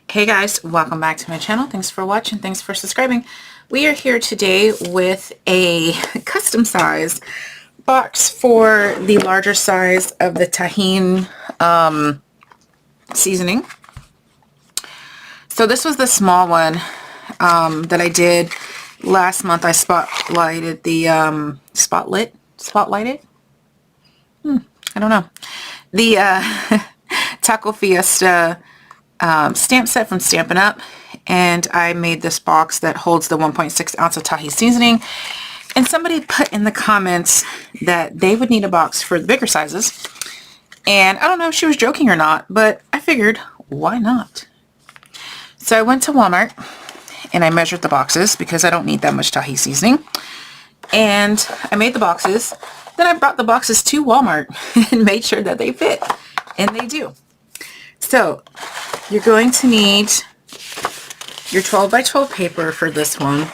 Hey guys, welcome back to my channel. Thanks for watching. Thanks for subscribing. We are here today with a custom size box for the larger size of the Tajin seasoning. So this was the small one that I did last month. I spotlighted the spotlighted? I don't know. The Taco Fiesta stamp set from Stampin' Up, and I made this box that holds the 1.6 ounce of Tahi seasoning, and somebody put in the comments that they would need a box for the bigger sizes, and I don't know if she was joking or not, but I figured why not. So I went to Walmart and I measured the boxes because I don't need that much Tahi seasoning, and I made the boxes. Then I brought the boxes to Walmart and made sure that they fit, and they do. So you're going to need your 12 by 12 paper for this one,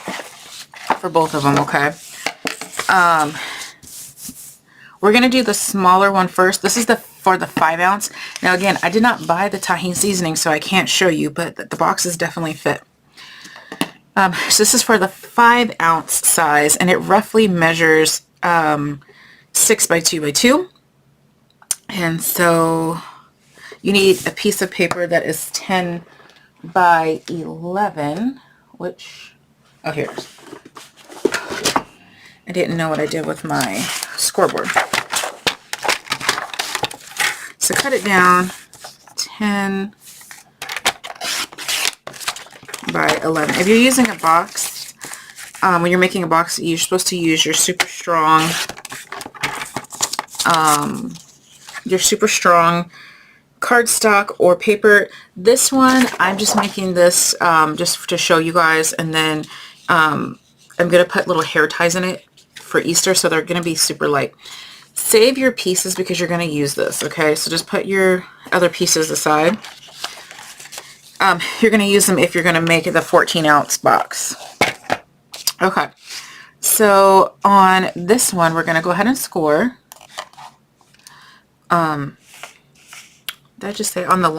for both of them, okay? We're going to do the smaller one first. This is for the 5 ounce. Now again, I did not buy the Tajin seasoning, so I can't show you, but the boxes definitely fit. So this is for the 5 ounce size, and it roughly measures 6 by 2 by 2. And so you need a piece of paper that is 10 by 11, which, oh, here it is. I didn't know what I did with my scoreboard. So cut it down 10 by 11. If you're using a box, when you're making a box, you're supposed to use your super strong cardstock or paper. This one, I'm just making this just to show you guys, and then I'm going to put little hair ties in it for Easter, so they're going to be super light. Save your pieces because you're going to use this, okay? So just put your other pieces aside. You're going to use them if you're going to make the 14 ounce box. Okay, so on this one, we're going to go ahead and score. Did I just say on the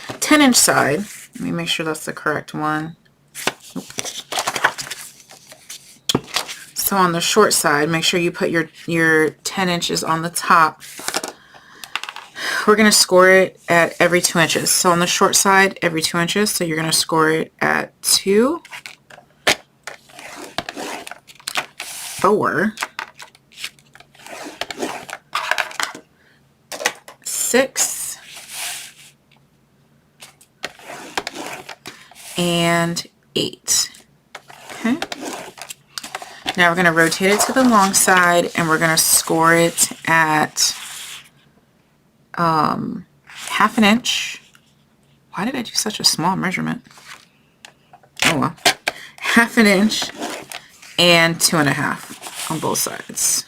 10-inch side? Let me make sure that's the correct one. Nope. So on the short side, make sure you put your 10 inches on the top. We're going to score it at every 2 inches. So on the short side, every 2 inches. So you're going to score it at 2, 4, 6, and 8. Okay. Now we're going to rotate it to the long side, and we're going to score it at half an inch. Why did I do such a small measurement? Oh well. Half an inch and 2.5 on both sides.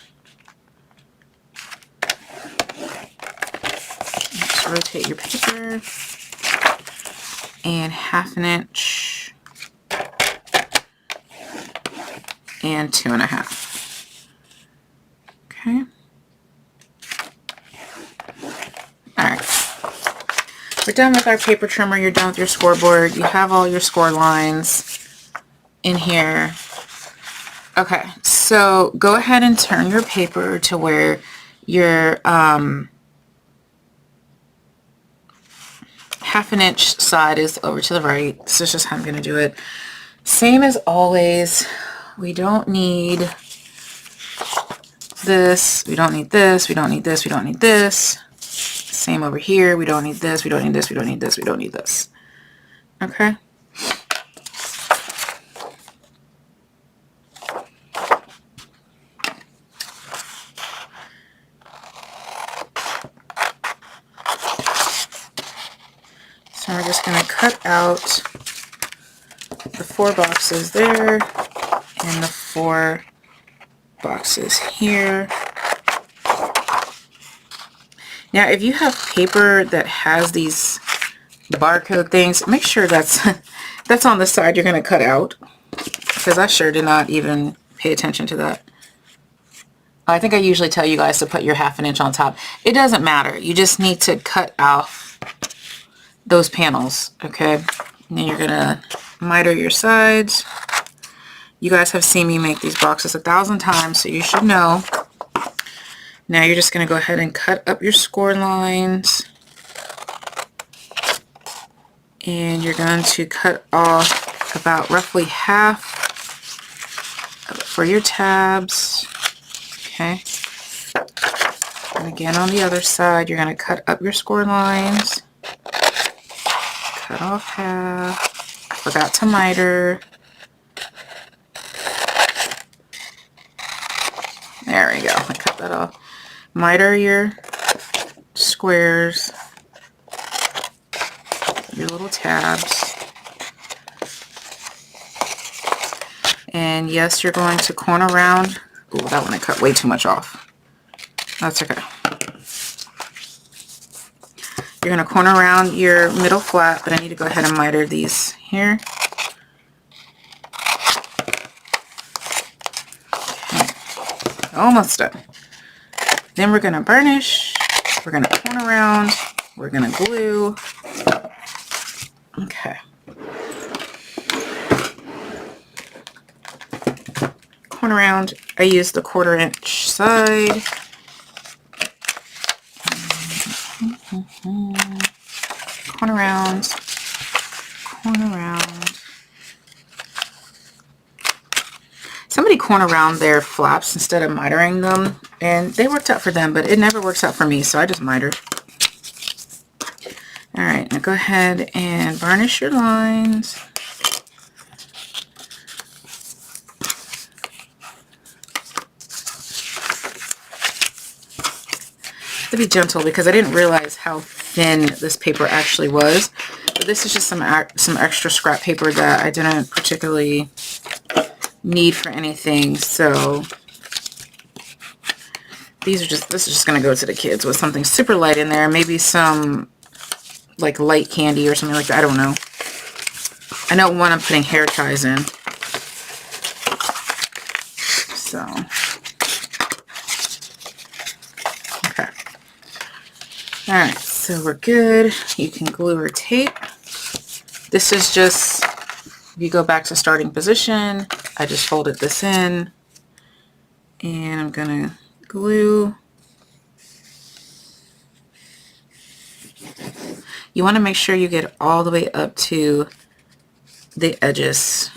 Just rotate your paper, and half an inch and 2.5. Okay. Alright. We're done with our paper trimmer. You're done with your scoreboard. You have all your score lines in here. Okay, so go ahead and turn your paper to where your half an inch side is over to the right. This is just how I'm going to do it. Same as always. We don't need this. We don't need this. We don't need this. We don't need this. Same over here. We don't need this. We don't need this. We don't need this. We don't need this. Okay. So we're just going to cut out the 4 boxes there and the 4 boxes here. Now, if you have paper that has these barcode things, make sure that's on the side you're going to cut out, because I sure did not even pay attention to that. I think I usually tell you guys to put your half an inch on top. It doesn't matter. You just need to cut off those panels, okay? And then you're gonna miter your sides. You guys have seen me make these boxes 1,000 times, so you should know. Now you're just gonna go ahead and cut up your score lines. And you're going to cut off about roughly half for your tabs. Okay. And again on the other side, you're going to cut up your score lines. Cut off half. I forgot to miter. There we go. I cut that off. Miter your squares, your little tabs. And yes, you're going to corner round. Oh, that one I cut way too much off. That's okay. You're going to corner around your middle flat, but I need to go ahead and miter these here. Okay. Almost done. Then we're going to burnish. We're going to corner around. We're going to glue. Okay. Corner around. I use the 1/4 inch side. Corner around. Corner around. Somebody corner around their flaps instead of mitering them, and they worked out for them, but it never works out for me, so I just miter. Alright, now go ahead and varnish your lines. To be gentle because I didn't realize how thin this paper actually was. But this is just some extra scrap paper that I didn't particularly need for anything, so this is just going to go to the kids with something super light in there, maybe some like light candy or something like that. I don't know. I know one I'm putting hair ties in. So, okay. Alright, so we're good. You can glue or tape. This is just, if you go back to starting position, I just folded this in. And I'm going to glue. You want to make sure you get all the way up to the edges.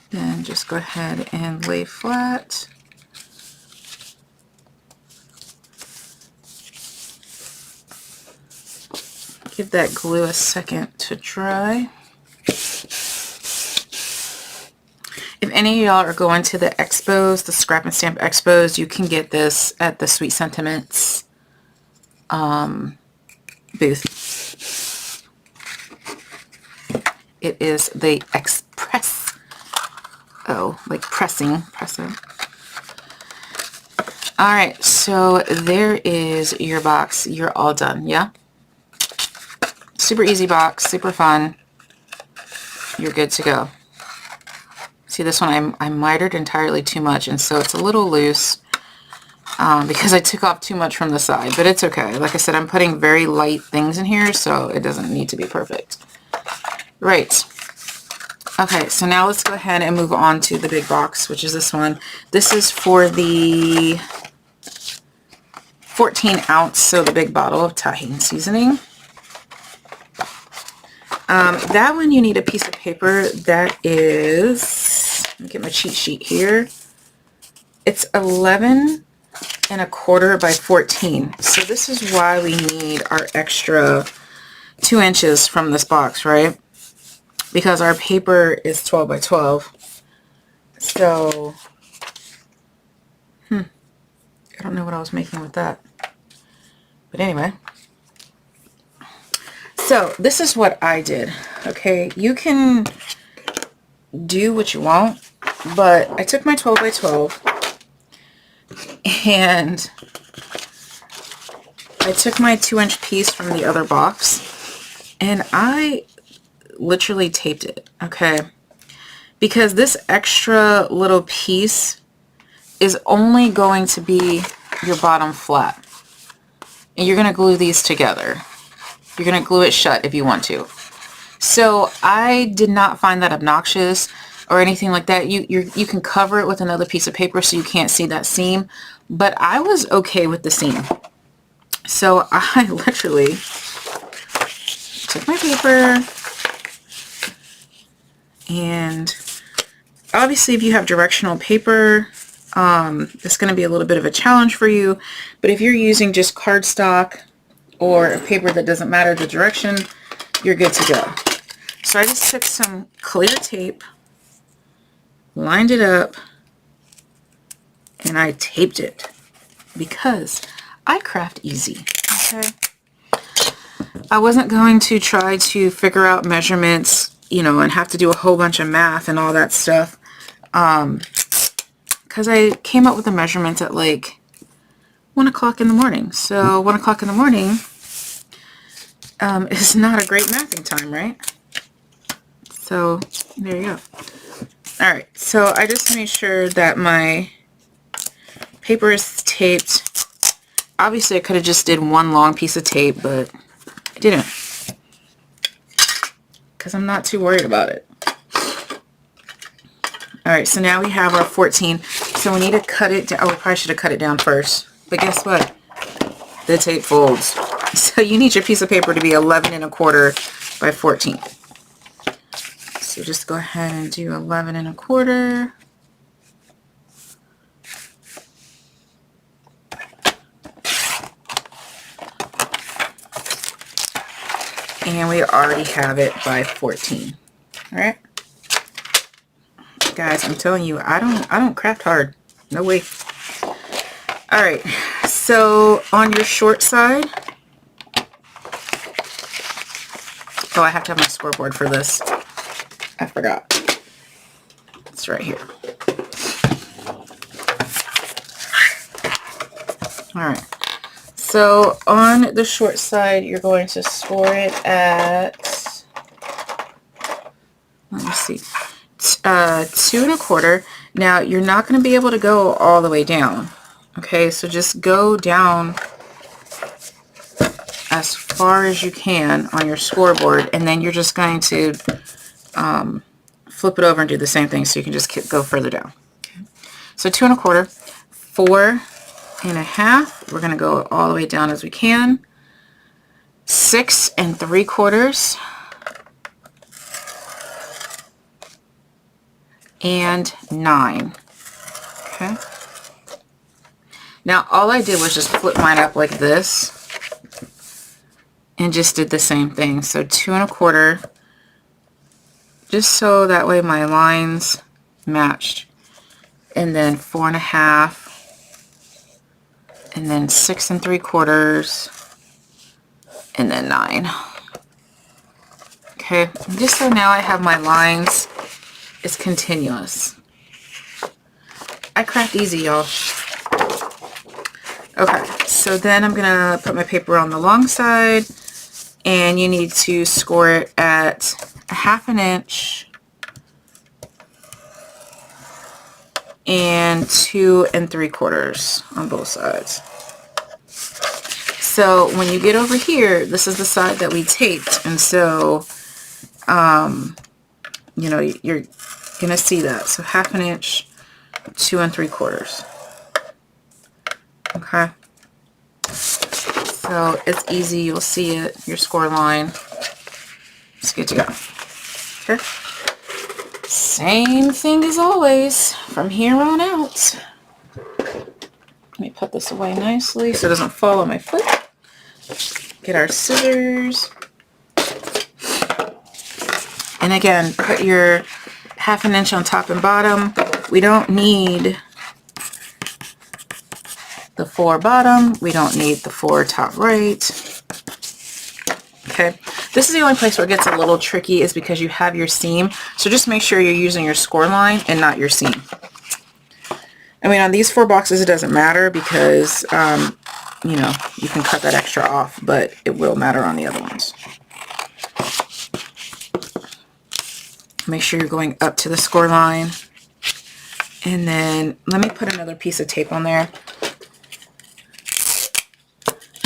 Then just go ahead and lay flat. Give that glue a second to dry. If any of y'all are going to the expos, the scrap and stamp expos, you can get this at the Sweet Sentiments booth. It is the express. Oh, like pressing. Alright, so there is your box. You're all done, yeah? Super easy box, super fun. You're good to go. See, this one I mitered entirely too much, and so it's a little loose because I took off too much from the side, but it's okay. Like I said, I'm putting very light things in here, so it doesn't need to be perfect. Right. Okay, so now let's go ahead and move on to the big box, which is this one. This is for the 14 ounce, so the big bottle of Tajin seasoning. That one you need a piece of paper that is, let me get my cheat sheet here. It's 11 1/4 by 14. So this is why we need our extra 2 inches from this box, right? Because our paper is 12 by 12. So, I don't know what I was making with that. But anyway. So this is what I did, okay? You can do what you want, but I took my 12 by 12 and I took my 2 inch piece from the other box and I literally taped it, okay? Because this extra little piece is only going to be your bottom flat. and you're going to glue these together. You're going to glue it shut if you want to. So I did not find that obnoxious or anything like that. You can cover it with another piece of paper so you can't see that seam, but I was okay with the seam. So I literally took my paper, and obviously if you have directional paper, it's going to be a little bit of a challenge for you, but if you're using just cardstock or a paper that doesn't matter the direction, you're good to go. So I just took some clear tape, lined it up, and I taped it because I craft easy. Okay, I wasn't going to try to figure out measurements, you know, and have to do a whole bunch of math and all that stuff, because I came up with the measurements at like 1 o'clock in the morning. So 1 o'clock in the morning is not a great mathing time, right? So there you go. All right, so I just made sure that my paper is taped. Obviously I could have just did one long piece of tape, but I didn't, because I'm not too worried about it. All right, so now we have our 14. So we need to cut it down. Oh, we probably should have cut it down first. But guess what? The tape folds. So you need your piece of paper to be 11 1/4 by 14. So just go ahead and do 11 1/4. And we already have it by 14. All right. Guys, I'm telling you, I don't craft hard. No way. All right, so on your short side, oh, I have to have my scoreboard for this. I forgot. It's right here. All right, so on the short side, you're going to score it at, let me see, 2 1/4. Now you're not going to be able to go all the way down. Okay, so just go down as far as you can on your scoreboard, and then you're just going to flip it over and do the same thing, so you can just go further down. Okay. So 2 1/4, 4 1/2. We're going to go all the way down as we can. 6 3/4. And 9. Okay. Now all I did was just flip mine up like this and just did the same thing. So 2 1/4, just so that way my lines matched. And then 4 1/2, and then 6 3/4, and then 9. Okay, just so now I have my lines. It's continuous. I craft easy, y'all. Okay, so then I'm gonna put my paper on the long side, and you need to score it at 1/2 inch and 2 3/4 on both sides. So when you get over here, this is the side that we taped, and so you know, you're gonna see that. So 1/2 inch, 2 3/4. Okay. So it's easy. You'll see it. Your score line. It's good to go. Okay. Same thing as always from here on out. Let me put this away nicely so it doesn't fall on my foot. Get our scissors. And again, put your 1/2 inch on top and bottom. We don't need the 4 bottom. We don't need the 4 top right. Okay. This is the only place where it gets a little tricky, is because you have your seam. So just make sure you're using your score line and not your seam. I mean, on these 4 boxes, it doesn't matter because, you know, you can cut that extra off, but it will matter on the other ones. Make sure you're going up to the score line. And then let me put another piece of tape on there.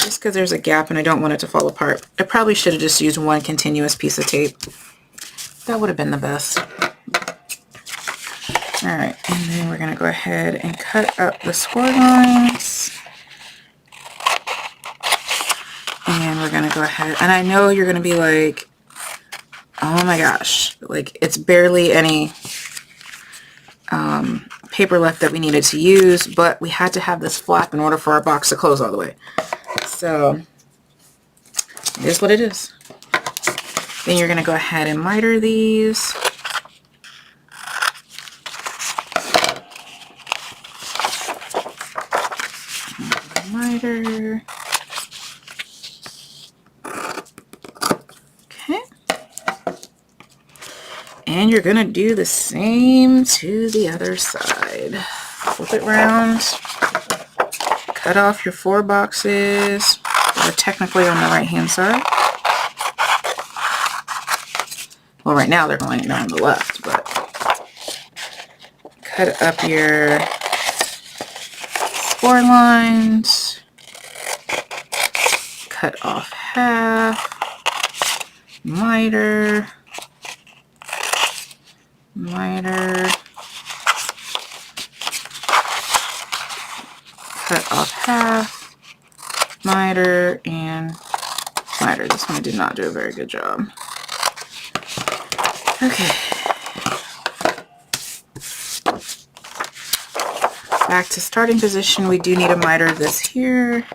just because there's a gap and I don't want it to fall apart. I probably should have just used one continuous piece of tape. That would have been the best. Alright, and then we're going to go ahead and cut up the score lines. And we're going to go ahead, and I know you're going to be like, oh my gosh, like it's barely any paper left that we needed to use, but we had to have this flap in order for our box to close all the way. So it is what it is. Then you're going to go ahead and miter these. Miter. Okay. And you're going to do the same to the other side. Flip it around. Cut off your 4 boxes. They're technically on the right hand side. Well, right now they're going down the left, but cut up your score lines. Cut off half. Miter. Miter. Cut off half. Miter and miter. This one did not do a very good job. Okay. Back to starting position. We do need to miter this here.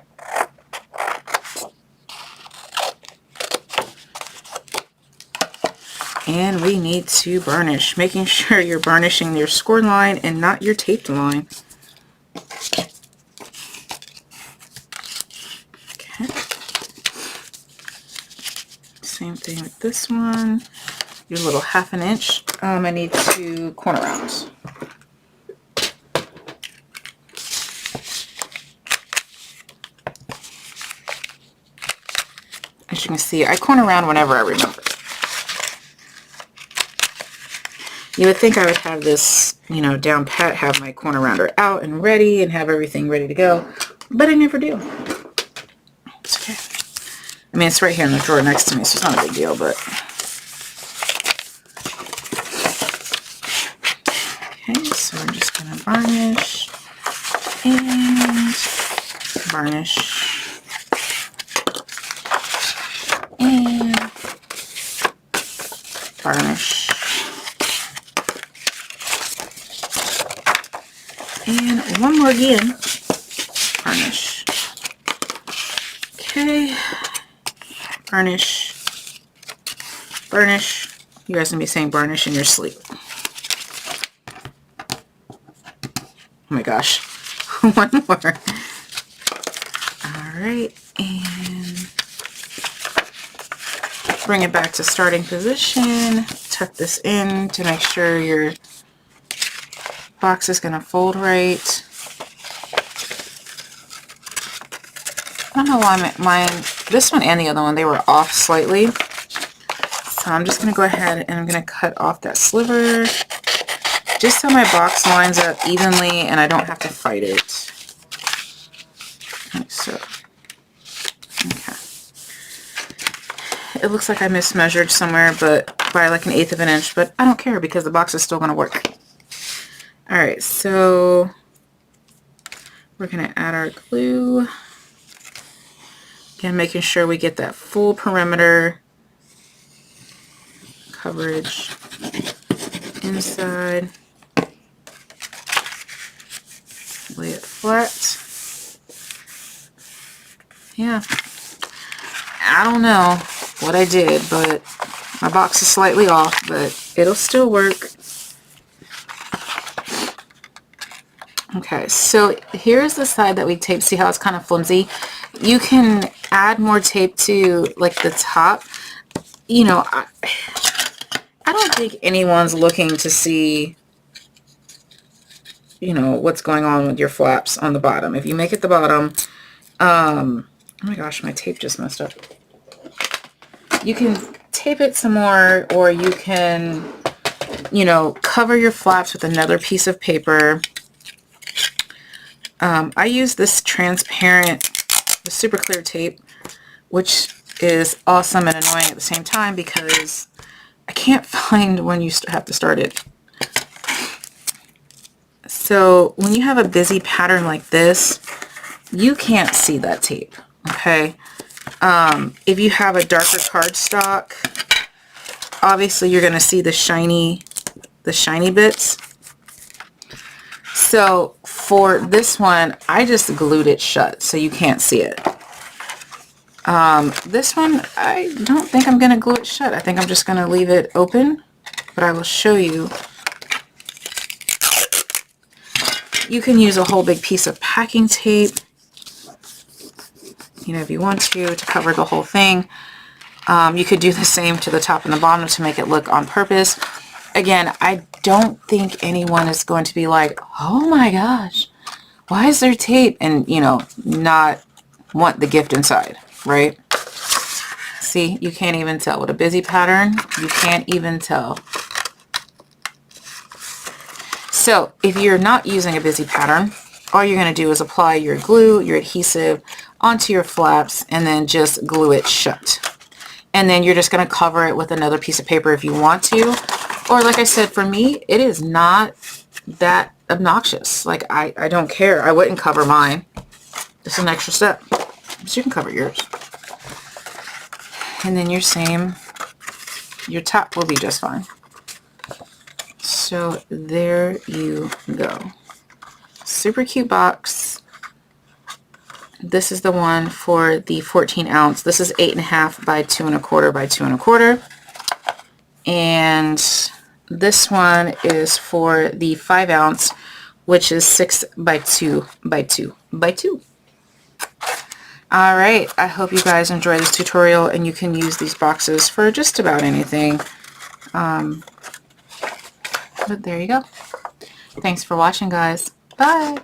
And we need to burnish, making sure you're burnishing your score line and not your taped line. Okay. Same thing with this one. Your little 1/2 inch. I need 2 corner rounds. As you can see, I corner round whenever I remember. You would think I would have this, you know, down pat, have my corner rounder out and ready and have everything ready to go, but I never do. It's okay. I mean, it's right here in the drawer next to me, so it's not a big deal, but... Okay, so I'm just going to varnish and varnish and varnish. And one more again, varnish. Okay, varnish, burnish. You guys gonna be saying burnish in your sleep. Oh my gosh, one more. All right, and bring it back to starting position. Tuck this in to make sure your box is going to fold right. I don't know why mine, this one and the other one, they were off slightly. So I'm just going to go ahead and I'm going to cut off that sliver just so my box lines up evenly and I don't have to fight it. Like so. Okay. It looks like I mismeasured somewhere, but by like 1/8 of an inch, but I don't care because the box is still going to work. Alright, so we're going to add our glue. Again, making sure we get that full perimeter coverage inside. Lay it flat. Yeah. I don't know what I did, but my box is slightly off, but it'll still work. Okay, so here's the side that we taped. See how it's kind of flimsy? You can add more tape to like the top. You know, I don't think anyone's looking to see, you know, what's going on with your flaps on the bottom. If you make it the bottom, oh my gosh, my tape just messed up. You can tape it some more, or you can, you know, cover your flaps with another piece of paper. I use this transparent the super clear tape, which is awesome and annoying at the same time because I can't find when you have to start it. So when you have a busy pattern like this, you can't see that tape, okay? If you have a darker cardstock, obviously you're going to see the shiny bits. So for this one, I just glued it shut so you can't see it. This one, I don't think I'm going to glue it shut. I think I'm just going to leave it open, but I will show you. You can use a whole big piece of packing tape, you know, if you want to cover the whole thing. You could do the same to the top and the bottom to make it look on purpose. Again, I don't think anyone is going to be like, oh my gosh, why is there tape? And, you know, not want the gift inside, right? See, you can't even tell. With a busy pattern, you can't even tell. So if you're not using a busy pattern, all you're going to do is apply your glue, your adhesive onto your flaps, and then just glue it shut. And then you're just going to cover it with another piece of paper if you want to. Or like I said, for me, it is not that obnoxious. Like, I don't care. I wouldn't cover mine. This is an extra step. So you can cover yours. And then your top will be just fine. So there you go. Super cute box. This is the one for the 14 ounce. This is 8.5 by 2 1/4 by 2 1/4. And this one is for the 5 ounce, which is 6 by 2 by 2 by 2. All right. I hope you guys enjoy this tutorial and you can use these boxes for just about anything. But there you go. Thanks for watching, guys. Bye.